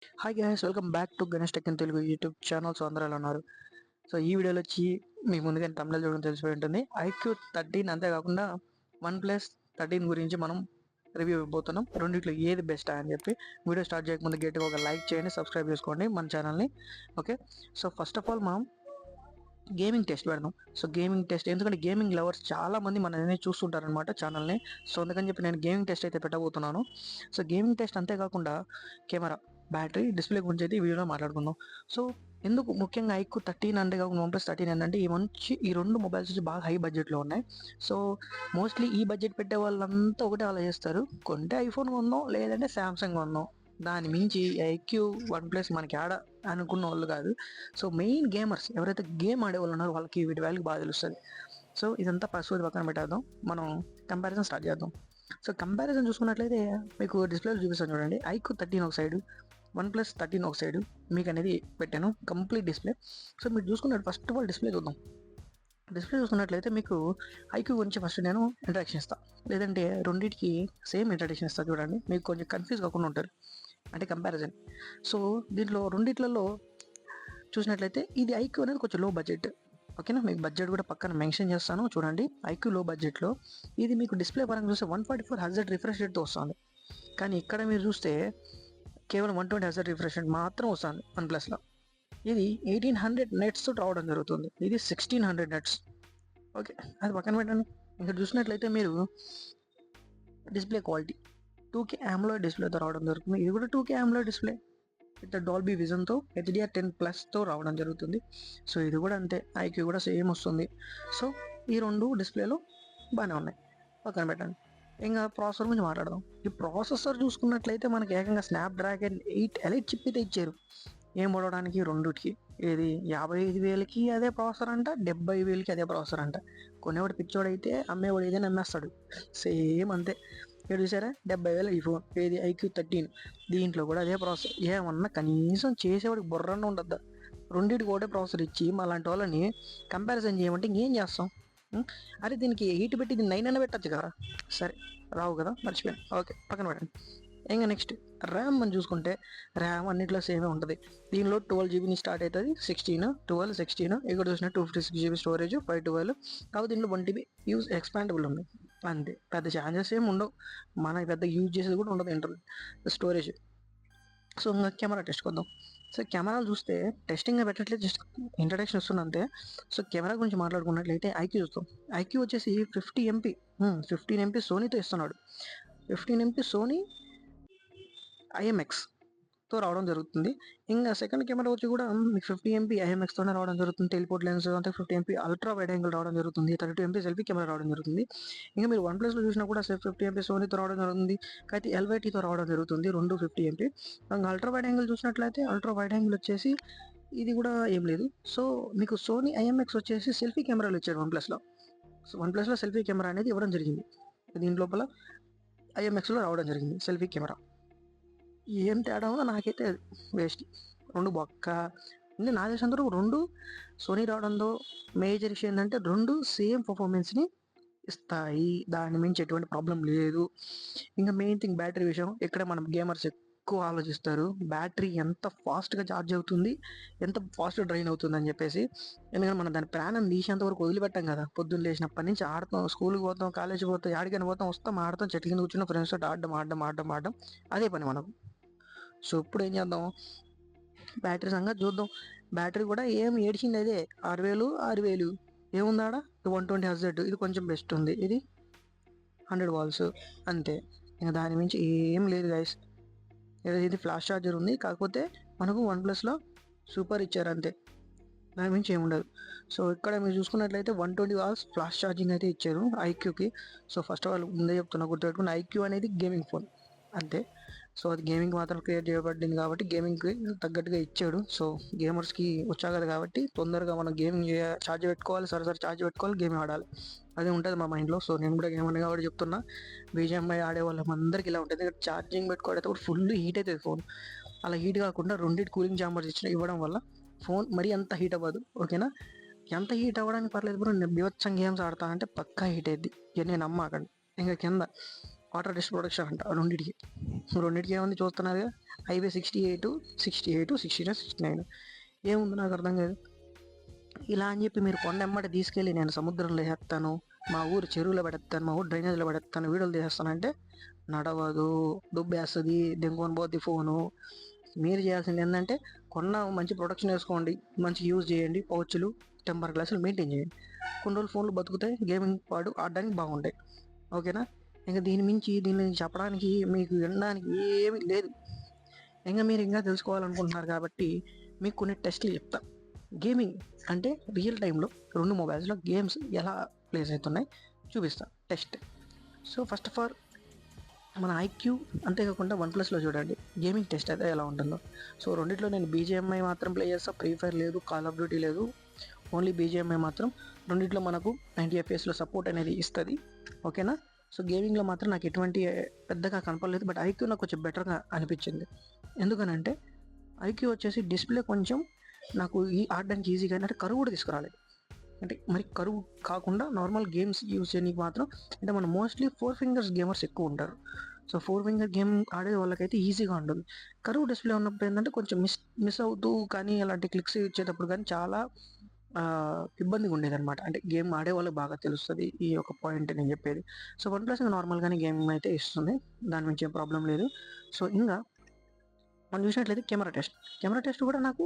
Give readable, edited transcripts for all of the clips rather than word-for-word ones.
Hi guys, welcome back to Ganesh tech in Telugu YouTube channel. So అందరూ ఎలా ఉన్నారు? So ఈ వీడియోలో వచ్చి మీకు ముందుగానే తమిళ చూడడం తెలిసిపోయి ఉంటుంది. iQOO 13 అంతేకాకుండా OnePlus 13 గురించి మనం రివ్యూ ఇవ్వబోతున్నాం. రెండిట్లో ఏది బెస్ట్ అని చెప్పి వీడియో స్టార్ట్ చేయకముందు గట్టిగా ఒక లైక్ చేయండి, సబ్స్క్రైబ్ చేసుకోండి మన ఛానల్ని. Okay, so first of all మనం గేమింగ్ టెస్ట్ పెడదాం. సో గేమింగ్ టెస్ట్ ఎందుకంటే గేమింగ్ లవర్స్ చాలా మంది మనల్ని చూస్తుంటారనమాట ఛానల్ని. సో అందుకని చెప్పి నేను గేమింగ్ టెస్ట్ అయితే పెట్టబోతున్నాను. సో గేమింగ్ టెస్ట్ అంతేకాకుండా కెమెరా, బ్యాటరీ, డిస్ప్లే గురించి అయితే ఈ వీడియోలో మాట్లాడుకుందాం. సో ఎందుకు ముఖ్యంగా iQOO 13 అంతేకాకుండా OnePlus 13 ఏంటంటే ఈ రెండు మొబైల్స్ వచ్చి బాగా హై బడ్జెట్లో ఉన్నాయి. సో మోస్ట్లీ ఈ బడ్జెట్ పెట్టే వాళ్ళంతా ఒకటే అలా చేస్తారు, కొంటే ఐఫోన్ కొందాం లేదంటే శాంసంగ్ కొందాం, దాని మించి iQOO OnePlus మనకి ఆడ అనుకున్న వాళ్ళు కాదు. సో మెయిన్ గేమర్స్ ఎవరైతే గేమ్ ఆడే వాళ్ళు ఉన్నారో వాళ్ళకి వీటి వాల్యూ బాగా తెలుస్తుంది. సో ఇదంతా పశువుది పక్కన పెట్టేద్దాం, మనం కంపారిజన్ స్టార్ట్ చేద్దాం. సో కంపారిజన్ చూసుకున్నట్లయితే మీకు డిస్ప్లేలో చూపిస్తాను చూడండి. iQOO 13 ఒక సైడు, OnePlus 13 ఒక సైడు మీకు అనేది పెట్టాను కంప్లీట్ డిస్ప్లే. సో మీరు చూసుకున్నట్టు ఫస్ట్ ఆఫ్ ఆల్ డిస్ప్లే చూద్దాం. డిస్ప్లే చూసుకున్నట్లయితే మీకు iQOO గురించి ఫస్ట్ నేను ఇంట్రడక్షన్ ఇస్తాను, లేదంటే రెండింటికి సేమ్ ఇంట్రడక్షన్ ఇస్తాను చూడండి, మీకు కొంచెం కన్ఫ్యూజ్ కాకుండా ఉంటారు అంటే కంపారిజన్. సో దీంట్లో రెండిట్లలో చూసినట్లయితే ఇది iQOO అనేది కొంచెం లో బడ్జెట్. ఓకేనా, మీకు బడ్జెట్ కూడా పక్కన మెన్షన్ చేస్తాను చూడండి. iQOO లో బడ్జెట్లో ఇది మీకు డిస్ప్లే పరంగా చూస్తే 144 Hz రిఫ్రెష్ రేట్తో వస్తుంది. కానీ ఇక్కడ మీరు చూస్తే కేవలం 120 Hz రిఫ్రెష్ రేట్ మాత్రం వస్తుంది OnePlusలో. ఇది 1800 నెట్స్ రావడం జరుగుతుంది, ఇది 1600 నెట్స్. ఓకే, అది పక్కన పెట్టండి. ఇక్కడ చూసినట్లయితే మీరు డిస్ప్లే క్వాలిటీ 2K AMOLED డిస్ప్లేతో రావడం జరుగుతుంది. ఇది కూడా 2K AMOLED display with Dolby విజన్తో HDR10+తో రావడం జరుగుతుంది. సో ఇది కూడా అంతే, iQOO కూడా సేమ్ వస్తుంది. సో ఈ రెండు డిస్ప్లేలో బాగానే ఉన్నాయి, పక్కన పెట్టండి. ఇంకా ప్రాసెసర్ గురించి మాట్లాడదాం. ఈ ప్రాసెసర్ చూసుకున్నట్లయితే మనకి ఏకంగా స్నాప్డ్రాగన్ 8 ఎలైట్ చిప్ అయితే ఇచ్చారు. ఏం పడవడానికి రెండుకి, ఇది 55,000కి అదే ప్రాసెసర్ అంట, 70,000కి అదే ప్రాసెసర్ అంట. కొనేవాడు పిచ్చోడైతే అమ్మేవాడు ఏదైనా నమ్మేస్తాడు, సేమ్ అంతే. ఇక్కడ చూసారా 70,000 ఈ ఫోన్, ఏది iQOO 13, దీంట్లో కూడా అదే ప్రాసెసర్. ఏమన్నా కనీసం చేసేవాడికి బుర్రన్న ఉండద్దా? రెండింటికి ఒకటే ప్రాసెసర్ ఇచ్చి మా లాంటి వాళ్ళని కంపారిజన్ చేయమంటే ఇంకేం చేస్తాం? అరే దీనికి 8 పెట్టి ఇది 9 అన్న పెట్టచ్చు కదా. సరే, రావు కదా, మర్చిపోయాను. ఓకే, పక్కన పెట్టండి. ఇంకా నెక్స్ట్ ర్యామ్ మనం చూసుకుంటే ర్యామ్ అన్నింటిలో సేమే ఉంటుంది. దీనిలో 12 GB నుంచి స్టార్ట్ అవుతుంది, 16, 12, 16. ఇక్కడ చూసిన 256 GB స్టోరేజ్, 512. కాబట్టి దీంట్లో 1 TB యూజ్ ఎక్స్పాండబుల్ ఉంది అంతే, పెద్ద ఛార్జెస్ ఏమి ఉండవు, మనకి పెద్ద యూజ్ చేసేది కూడా ఉండదు ఇంటర్నెట్ స్టోరేజ్. సో ఇంకా కెమెరా టెస్ట్ కొద్దాం. సో కెమెరాలు చూస్తే టెస్టింగ్గా పెట్టట్లేదు, జస్ట్ ఇంట్రడక్షన్ వస్తుంది అంతే. సో కెమెరా గురించి మాట్లాడుకున్నట్లయితే iQOO చూస్తాం. iQOO వచ్చేసి 50 MP, 15 MP సోనీతో ఇస్తున్నాడు. 15 MP సోనీ IMX-తో రావడం జరుగుతుంది. ఇంకా సెకండ్ కెమెరా వచ్చి కూడా మీకు 50 MP IMX-తోనే రావడం జరుగుతుంది. టెలిపోర్ట్ లెన్స్ అంతే 50 MP అల్ట్రా వైడ్ యాంగిల్ రావడం జరుగుతుంది. 32 MP సెల్ఫీ కెమెరా రావడం జరుగుతుంది. ఇంకా మీరు OnePlusలో చూసినా కూడా 50 MP సోనీతో రావడం జరుగుతుంది, అయితే LYT-తో రావడం జరుగుతుంది, రెండు 50 MP. ఇంకా అల్ట్రా వైడ్ యాంగిల్ చూసినట్లయితే అల్ట్రా వైడ్ యాంగిల్ వచ్చేసి ఇది కూడా ఏం లేదు. సో మీకు సోనీ IMX వచ్చేసి సెల్ఫీ కెమెరాలు ఇచ్చాడు OnePlusలో. సో OnePlusలో సెల్ఫీ కెమెరా అనేది ఇవ్వడం జరిగింది, దీని లోపల IMX-లో రావడం జరిగింది సెల్ఫీ కెమెరా. ఏం తేడా ఉందో నాకైతే వేస్ట్, రెండు బొక్క. అంటే నా దేశంతో రెండు సోనీ రావడంతో మేజర్ ఇష్యూ ఏంటంటే రెండు సేమ్ పర్ఫార్మెన్స్ని ఇస్తాయి, దాని మించి ఎటువంటి ప్రాబ్లం లేదు. ఇంకా మెయిన్ థింగ్ బ్యాటరీ విషయం, ఇక్కడ మనం గేమర్స్ ఎక్కువ ఆలోచిస్తారు బ్యాటరీ ఎంత ఫాస్ట్గా ఛార్జ్ అవుతుంది, ఎంత ఫాస్ట్గా డ్రైన్ అవుతుంది అని చెప్పేసి. ఎందుకంటే మనం దాని ప్రాణం తీసేంత వరకు వదిలిపెట్టాం కదా. పొద్దున్న లేచినప్పటి నుంచి ఆడతాం, స్కూల్కి పోతాం, కాలేజీకి పోతాం, యాడికైనా పోతాం, వస్తాం, ఆడతాం, చెట్ల కింద కూర్చున్న ఫ్రెండ్స్ తోటి ఆడడం అదే పని మనకు. సో ఇప్పుడు ఏం చేద్దాం, బ్యాటరీ సంగతి చూద్దాం. బ్యాటరీ కూడా ఏం ఏడిచింది అదే 6,000 ఏముందాడ 120 Hz, ఇది కొంచెం బెస్ట్ ఉంది, ఇది 100 వాల్స్ అంతే. ఇంకా దాని మించి ఏం లేదు గైస్. ఇది ఫ్లాష్ ఛార్జర్ ఉంది, కాకపోతే మనకు OnePlusలో సూపర్ ఇచ్చారు అంతే, దాని మించి ఏముండదు. సో ఇక్కడ మీరు చూసుకున్నట్లయితే 120 వాల్స్ ఫ్లాష్ ఛార్జింగ్ అయితే ఇచ్చారు iQOOకి. సో ఫస్ట్ ఆఫ్ ఆల్ ముందే చెప్తున్నా, గుర్తుపెట్టుకుని iQOO అనేది గేమింగ్ ఫోన్ అంతే. సో అది గేమింగ్ మాత్రం క్రియేట్ చేయబడింది కాబట్టి గేమింగ్కి తగ్గట్టుగా ఇచ్చాడు. సో గేమర్స్కి వచ్చాగదు కాబట్టి తొందరగా మనం గేమింగ్ ఛార్జ్ పెట్టుకోవాలి, సరే ఛార్జ్ పెట్టుకోవాలి, గేమ్ ఆడాలి, అది ఉంటుంది మా మైండ్లో. సో నేను కూడా గేమర్ కాబట్టి చెప్తున్నా, BGMI ఆడే వాళ్ళందరికీ ఇలా ఉంటుంది. ఛార్జింగ్ పెట్టుకోవడం కూడా ఫుల్ హీట్ అవుతుంది ఫోన్. అలా హీట్ కాకుండా రెండింటి కూలింగ్ ఛాంబర్స్ ఇవ్వడం వల్ల ఫోన్ మరీ అంత హీట్ అవ్వదు. ఓకేనా, ఎంత హీట్ అవ్వడానికి పర్లేదు బ్రో, నేను బీభత్సం గేమ్స్ ఆడతానంటే పక్కా హీట్ అయ్యింది, ఇక నేను నమ్మకండి. ఇంకా కింద వాటర్ డిస్ట్ ప్రొటెక్షన్ అంట రెండింటికి ఏముంది చూస్తున్నారు కదా, ఐపీ 68 ఏముంది నాకు అర్థం కాదు. ఇలా అని చెప్పి మీరు కొండెమ్మటి తీసుకెళ్ళి నేను సముద్రంలో వేస్తాను, మా ఊరు చెరువులో పెడతాను, మా ఊరు డ్రైనేజ్లో పెడతాను, వీడియోలు తీస్తానంటే నడవదు, దుబ్బేస్తుంది, దెంకొని పోద్ది ఫోను. మీరు చేయాల్సింది ఏంటంటే కొన్న మంచి ప్రొడక్షన్ వేసుకోండి, మంచి యూజ్ చేయండి, పౌచ్లు టెంపర్ గ్లాసులు మెయింటైన్ చేయండి. కొన్ని రోజులు ఫోన్లు బతుకుతాయి, గేమింగ్ ఆడడానికి బాగుంటాయి. ఓకేనా? ఇంకా దీన్ని చెప్పడానికి మీకు వినడానికి ఏమీ లేదు. మీరు ఇంకా తెలుసుకోవాలనుకుంటున్నారు కాబట్టి మీకు కొన్ని టెస్ట్లు చెప్తా. గేమింగ్ అంటే రియల్ టైంలో 2 మొబైల్స్లో గేమ్స్ ఎలా ప్లేస్ అవుతున్నాయి చూపిస్తా test. So first of all మన ఐక్యూ, అంతేకాకుండా OnePlusలో చూడండి గేమింగ్ టెస్ట్ అయితే ఎలా ఉంటుందో. సో రెండిట్లో నేను BGMI మాత్రం ప్లే చేస్తా, ఫ్రీ ఫైర్ లేదు, కాల్ ఆఫ్ డ్యూటీ లేదు, ఓన్లీ BGMI మాత్రం. రెండిట్లో మనకు 90 FPS సపోర్ట్ అనేది ఇస్తుంది. ఓకేనా? సో గేమింగ్లో మాత్రం నాకు ఎటువంటి పెద్దగా కనపడలేదు, బట్ ఐక్యూ నాకు కొంచెం బెటర్గా అనిపించింది. ఎందుకనంటే ఐక్యూ వచ్చేసి డిస్ప్లే కొంచెం నాకు ఆడడానికి ఈజీగా, అంటే కరువు కూడా తీసుకురాలేదు. అంటే మరి కరువు కాకుండా నార్మల్ గేమ్స్ యూజ్ చేయడానికి మాత్రం, అంటే మనం మోస్ట్లీ 4 ఫింగర్స్ గేమర్స్ ఎక్కువ ఉంటారు. సో 4 ఫింగర్ గేమ్ ఆడే వాళ్ళకైతే ఈజీగా ఉంటుంది. కరువు డిస్ప్లే ఉన్నప్పుడు ఏంటంటే కొంచెం మిస్ అవుతూ కానీ అలాంటి క్లిక్స్ ఇచ్చేటప్పుడు కానీ చాలా ఇబ్బందిగా ఉండేది అనమాట. అంటే గేమ్ ఆడే వాళ్ళకి బాగా తెలుస్తుంది ఈ యొక్క పాయింట్ నేను చెప్పేది. సో OnePlus నార్మల్గానే గేమ్ అయితే ఇస్తుంది, దాని నుంచి ఏం ప్రాబ్లం లేదు. సో ఇంకా మనం చూసినట్లయితే కెమెరా టెస్ట్ కూడా నాకు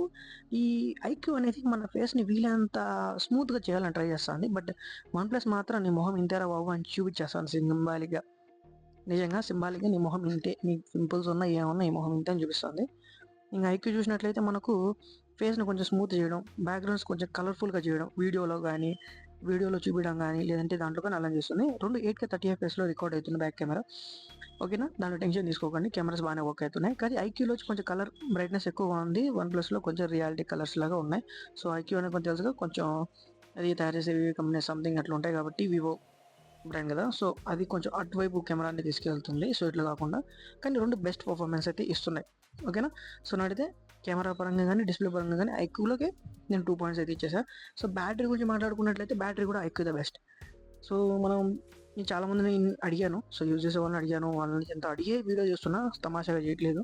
ఈ ఐక్యూ అనేది మన ఫేస్ని వీలైనంత స్మూత్గా చేయాలని ట్రై చేస్తుంది. బట్ OnePlus మాత్రం నీ మొహం ఇంతేరా బాబు అని చూపించేస్తాను సింబాలిక్గా. నిజంగా సింబాలిక్గా నీ మొహం ఇంతే, నీ పింపుల్స్ ఉన్నా ఏమన్నా ఈ మొహం ఇంతే అని చూపిస్తుంది. ఇంకా ఐక్యూ చూసినట్లయితే మనకు ఫేస్ని కొంచెం స్మూత్ చేయడం, బ్యాక్గ్రౌండ్స్ కొంచెం కలర్ఫుల్గా చేయడం, వీడియోలో చూపించడం కానీ లేదంటే దాంట్లో కానీ అలా చేస్తుంది. 8K 30 FPSలో రికార్డ్ అవుతుంది బ్యాక్ కెమెరా. ఓకేనా? దాంట్లో టెన్షన్ తీసుకోకండి, కెమెరాస్ బాగానే వర్క్ అవుతున్నాయి. కానీ ఐక్యూలో కొంచెం కలర్ బ్రైట్నెస్ ఎక్కువగా ఉంది, OnePlusలో కొంచెం రియాలిటీ కలర్స్ లాగా ఉన్నాయి. సో ఐక్యూ అనేది కొంచెం తెలుసుగా, కొంచెం అది తయారు చేసే కంపెనీ సంథింగ్ అట్లా ఉంటాయి కాబట్టి వివో బ్రాండ్ కదా, సో అది కొంచెం అటువైపు కెమెరాని తీసుకెళ్తుంది. సో ఇట్లా కాకుండా కానీ 2 బెస్ట్ పర్ఫార్మెన్స్ అయితే ఇస్తున్నాయి. ఓకేనా? సో నాడైతే కెమెరా పరంగా కానీ డిస్ప్లే పరంగా కానీ ఐక్యూలోకి నేను 2 పాయింట్స్ అయితే ఇచ్చేసాను. సో బ్యాటరీ గురించి మాట్లాడుకున్నట్లయితే బ్యాటరీ కూడా ఐక్యూ ద బెస్ట్. సో నేను చాలామందిని అడిగాను, సో యూజ్ చేసే వాళ్ళని అడిగాను, వాళ్ళని ఎంత అడిగే వీడియో చేస్తున్నా తమాషాగా చేయట్లేదు,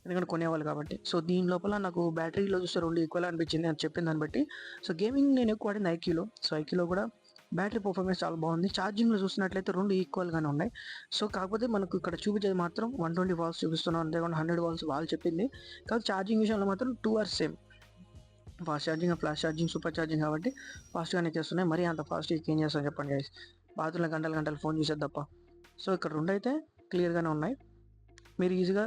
ఎందుకంటే కొనేవాళ్ళు కాబట్టి. సో దీని లోపల నాకు బ్యాటరీలో చూస్తే 2 ఈక్వల్ అనిపించింది అని చెప్పిన దాన్ని బట్టి. సో గేమింగ్ నేను ఎక్కువ ఆడింది ఐక్యూలో. సో ఐక్యూలో కూడా బ్యాటరీ పర్ఫార్మెన్స్ చాలా బాగుంది. ఛార్జింగ్లో చూసినట్లయితే 2 ఈక్వల్గానే ఉన్నాయి. సో కాకపోతే మనకు ఇక్కడ చూపించేది మాత్రం 120 వాల్స్ చూపిస్తున్నాం, అంతేకాకుండా 100 వాల్స్ వాళ్ళు చెప్పింది. కాకపోతే ఛార్జింగ్ విషయంలో మాత్రం 2 hours same. Fast charging, flash charging, super charging కాబట్టి ఫాస్ట్గానే చేస్తున్నాయి. మరీ అంత ఫాస్ట్ ఏం చేస్తాను చెప్పండి గైస్, బాత్రూంలో గంటలు ఫోన్ చూసేది తప్ప. సో ఇక్కడ 2 అయితే క్లియర్గానే ఉన్నాయి. మీరు ఈజీగా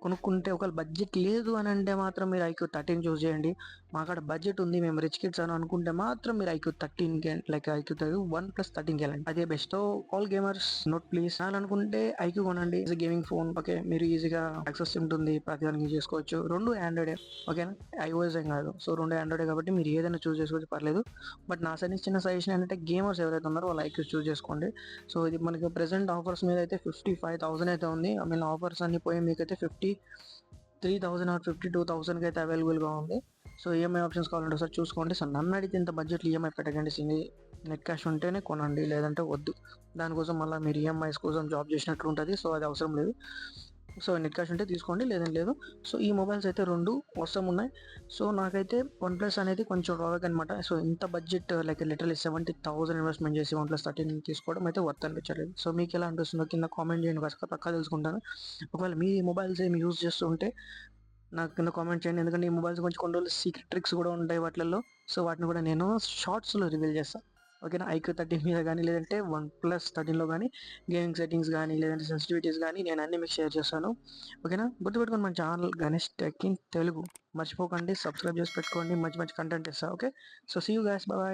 కొనుక్కుంటే, ఒకవేళ బడ్జెట్ లేదు అని అంటే మాత్రం మీరు ఐక్యూ 13 చూస్ చేయండి. మాకాడ బడ్జెట్ ఉంది, మేము రిచ్ కిడ్స్ అని అనుకుంటే మాత్రం మీరు ఐక్యూ 13 లైక్ ఐక్యూ 1+13 వెళ్ళండి, అదే best. So all gamers note please, అనుకుంటే ఐక్యూ కొనండి, గేమింగ్ ఫోన్. ఓకే, మీరు ఈజీగా యాక్సెస్ ఉంటుంది, ప్రతిదానికి చేసుకోవచ్చు. 2 ఆండ్రాయిడే, ఓకేనా? iOS ఏం కాదు. సో 2 ఆండ్రాయిడే కాబట్టి మీరు ఏదైనా చూస్ చేసుకోవచ్చు, పర్లేదు. బట్ నా సైడ్ చిన్న సజెషన్ ఏంటంటే గేమర్స్ ఎవరైతే ఉన్నారో వాళ్ళు ఐక్యూ చూస్ చేసుకోండి. సో ఇది మనకి ప్రెసెంట్ ఆఫర్స్ మీద అయితే 55,000 అయితే ఉంది. ఐ మీన్ ఆఫర్స్ అన్ని పోయి మీకైతే 53,000 ఆర్ 52,000కి అయితే అవైలబుల్గా ఉంది. సో ఈఎంఐ ఆప్షన్స్ కావాలంటే ఒకసారి చూసుకోండి. సో నన్ను అడిగితే ఇంత బడ్జెట్లో ఈఎంఐ పెట్టకండి, నెట్ క్యాష్ ఉంటేనే కొనండి, లేదంటే వద్దు. దానికోసం మళ్ళీ మీరు ఈఎంఐస్ కోసం జాబ్ చేసినట్లు ఉంటుంది, సో అది అవసరం లేదు. సో నెట్ క్యాష్ ఉంటే తీసుకోండి, లేదని లేదు. సో ఈ మొబైల్స్ అయితే 2 అవసరం ఉన్నాయి. సో నాకైతే OnePlus అనేది కొంచెం డ్రాబ్యాక్ అనమాట. సో ఇంత బడ్జెట్ లైక్ లిటరల్లీ 70,000 ఇన్వెస్ట్మెంట్ చేసి OnePlus 13 తీసుకోవడం అయితే వర్త్ అనిపించలేదు. సో మీకు ఎలా అనిపిస్తుందో కింద కామెంట్ చేయండి, పక్కా తెలుసుకుంటాను. ఒకవేళ మీ మొబైల్స్ ఏమి యూజ్ చేస్తుంటే నాకు కింద కామెంట్ చేయండి, ఎందుకంటే ఈ మొబైల్స్ కొంచెం కొన్ని రోజులు సీక్రెట్ ట్రిక్స్ కూడా ఉంటాయి వాటిల్లో. సో వాటిని కూడా నేను షార్ట్స్లో రివీల్ చేస్తాను. ఓకేనా? ఐక్యూ 13 మీద కానీ లేదంటే OnePlus 13లో కానీ గేమింగ్ సెట్టింగ్స్ కానీ లేదంటే సెన్సిటివిటీస్ కానీ నేను అన్ని మీకు షేర్ చేస్తాను. ఓకేనా? గుర్తుపెట్టుకోండి, మన channel Ganesh tech in Telugu మర్చిపోకండి, సబ్స్క్రైబ్ చేసి పెట్టుకోండి, మంచి కంటెంట్ ఇస్తాను. Okay, so see you guys, bye.